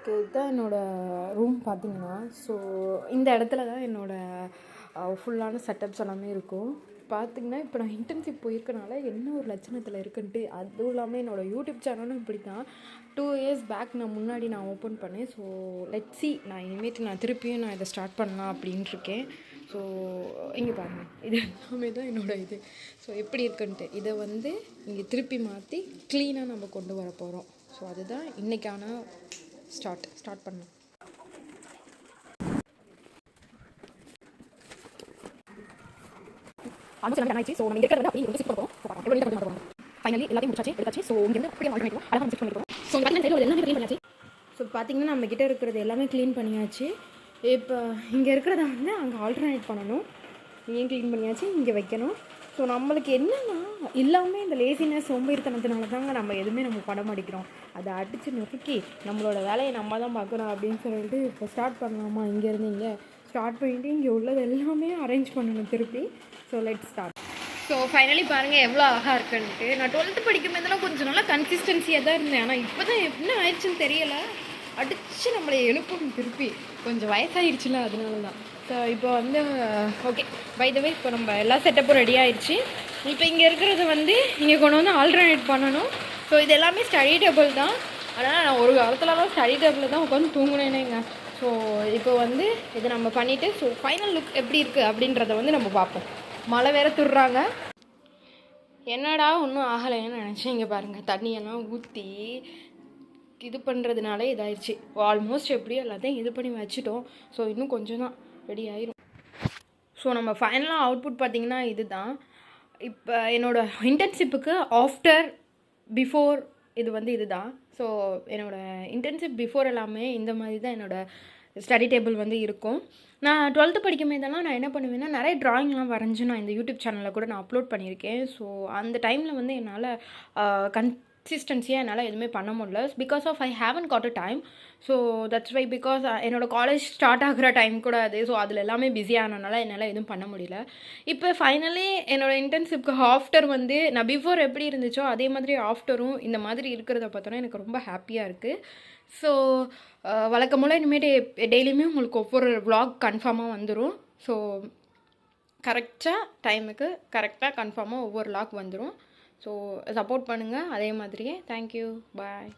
Okay, இதுதான் என்னோடய room பார்த்தீங்கன்னா. ஸோ இந்த இடத்துல தான் என்னோடய ஃபுல்லான செட்டப்ஸ் எல்லாமே இருக்கும். பார்த்திங்கன்னா இப்போ நான் இன்டர்ன்ஷிப் போயிருக்கனால என்ன ஒரு லட்சணத்தில் இருக்குன்ட்டு, அதுவும் இல்லாமல் என்னோடய யூடியூப் சேனலும் இப்படி தான். 2 இயர்ஸ் பேக் முன்னாடி நான் ஓப்பன் பண்ணேன். ஸோ லெட்ஸ் சி, நான் இனிமேட்டு திருப்பியும் இதை ஸ்டார்ட் பண்ணலாம் அப்படின்ட்டு இருக்கேன். ஸோ இங்கே பாருங்கள், இது எல்லாமே தான் என்னோடய இது. ஸோ எப்படி இருக்குன்ட்டு இதை இங்கே திருப்பி மாற்றி க்ளீனாக நம்ம கொண்டு வர போகிறோம். ஸோ அதுதான் இன்றைக்கான ஸ்டார்ட் பண்ணலாம். ஆல்மோஸ்ட் எல்லாமே ஆயிடுச்சு. ஸோ நம்ம இங்கே இருக்கிறது அப்படியே சிக் பண்ணுறோம். ஃபைனலி எல்லாத்தையும் முடிச்சாச்சு, எடுத்தாச்சு. ஸோ இங்கேருந்து அப்படியே ஆல்டர்னேட் அழகாக சிக் பண்ணிருக்கோம். ஸோ பார்த்தீங்கன்னா எல்லாமே க்ளீன் பண்ணியாச்சு. ஸோ பார்த்தீங்கன்னா நம்ம கிட்ட இருக்கிறது எல்லாமே க்ளீன் பண்ணியாச்சு. இப்போ இங்கே இருக்கிறத அங்கே ஆல்டர்னேட் பண்ணணும். ஏன் க்ளீன் பண்ணியாச்சு, இங்கே வைக்கணும். ஸோ நம்மளுக்கு என்னென்னா எல்லாமே இந்த லேசினஸ் சோம்பேறித்தனத்தினால தாங்க நம்ம எதுவுமே பண்ண மாட்டேங்கிறோம். அதை அடித்து நொறுக்கி நம்மளோட வேலையை நம்ம தான் பார்க்கணும் அப்படின்னு சொல்லிட்டு இப்போ ஸ்டார்ட் பண்ணலாமா. இங்கேருந்து இங்கே ஸ்டார்ட் பண்ணிவிட்டு இங்கே உள்ளது எல்லாமே அரேஞ்ச் பண்ணணும் திருப்பி. So let's start. So finally பாருங்கள் எவ்வளோ அழகாக இருக்குன்ட்டு. நான் 12th படிக்கும்போதெல்லாம் கொஞ்சம் நல்லா கன்சிஸ்டன்சியாக தான் இருந்தேன். ஆனால் இப்போ தான் என்ன ஆயிடுச்சுன்னு தெரியலை, அடித்து நம்மளை எழுப்பணும் திருப்பி. கொஞ்சம் வயசாகிடுச்சுல, அதனால தான். ஸோ இப்போ ஓகே, பை த வே இப்போ நம்ம எல்லா செட்டப்பும் ரெடி ஆகிடுச்சு. இப்போ இங்கே இருக்கிறது இங்கே கொண்டு ஆல்டர்னேட் பண்ணணும். ஸோ இது எல்லாமே ஸ்டடி டேபிள் தான். ஆனால் நான் ஒரு காலத்துலலாம் ஸ்டடி டேபிளில் தான் உட்காந்து தூங்கினேனேங்க. ஸோ இப்போ இதை நம்ம பண்ணிவிட்டு ஸோ ஃபைனல் லுக் எப்படி இருக்குது அப்படின்றத நம்ம பார்ப்போம். மழை வேறு துடுறாங்க. என்னடா ஒன்றும் ஆகலைன்னு நினச்சேன். இங்கே பாருங்கள், தண்ணியெல்லாம் ஊற்றி இது பண்ணுறதுனால இதாகிடுச்சு. ஆல்மோஸ்ட் எப்படியும் எல்லாத்தையும் இது பண்ணி வச்சுட்டோம். ஸோ இன்னும் கொஞ்சம் தான் ரெடி ஆயிரும். ஸோ நம்ம ஃபைனலாக அவுட்புட் பார்த்திங்கன்னா இது தான். இப்போ என்னோடய இன்டர்ன்ஷிப்புக்கு ஆஃப்டர் பிஃபோர் இது இது தான். ஸோ என்னோடய இன்டர்ன்ஷிப் பிஃபோர் எல்லாமே இந்த மாதிரி தான் என்னோடய ஸ்டடி டேபிள் இருக்கும். நான் 12th படிக்கும்போதெல்லாம் நான் என்ன பண்ணுவேன்னா, நிறைய ட்ராயிங்லாம் வரைஞ்சி நான் இந்த யூடியூப் சேனலில் கூட நான் அப்லோட் பண்ணியிருக்கேன். ஸோ அந்த டைமில் என்னால் கன்சிஸ்டன்சியாக என்னால் எதுவுமே பண்ண முடியல. Because of I haven't got a time. So that's why, because என்னோடய காலேஜ் ஸ்டார்ட் ஆகிற டைம் கூட அது. ஸோ அதில் எல்லாமே பிஸியானனால என்னால் எதுவும் பண்ண முடியல. இப்போ ஃபைனலி என்னோடய இன்டர்ன்ஷிப்க்கு ஆஃப்டர் நான் பிஃபோர் எப்படி இருந்துச்சோ அதே மாதிரி ஆஃப்டரும் இந்த மாதிரி இருக்கிறத பார்த்தோன்னா எனக்கு ரொம்ப ஹாப்பியாக இருக்குது. ஸோ வழக்கம் போல் இனிமேட்டு டெய்லியுமே உங்களுக்கு ஒவ்வொரு vlog கன்ஃபார்மாக வந்துடும். ஸோ கரெக்டாக டைமுக்கு கரெக்டாக கன்ஃபார்மாக ஒவ்வொரு vlog வந்துடும். ஸோ சப்போர்ட் பண்ணுங்கள் அதே மாதிரியே. தேங்க்யூ, பாய்.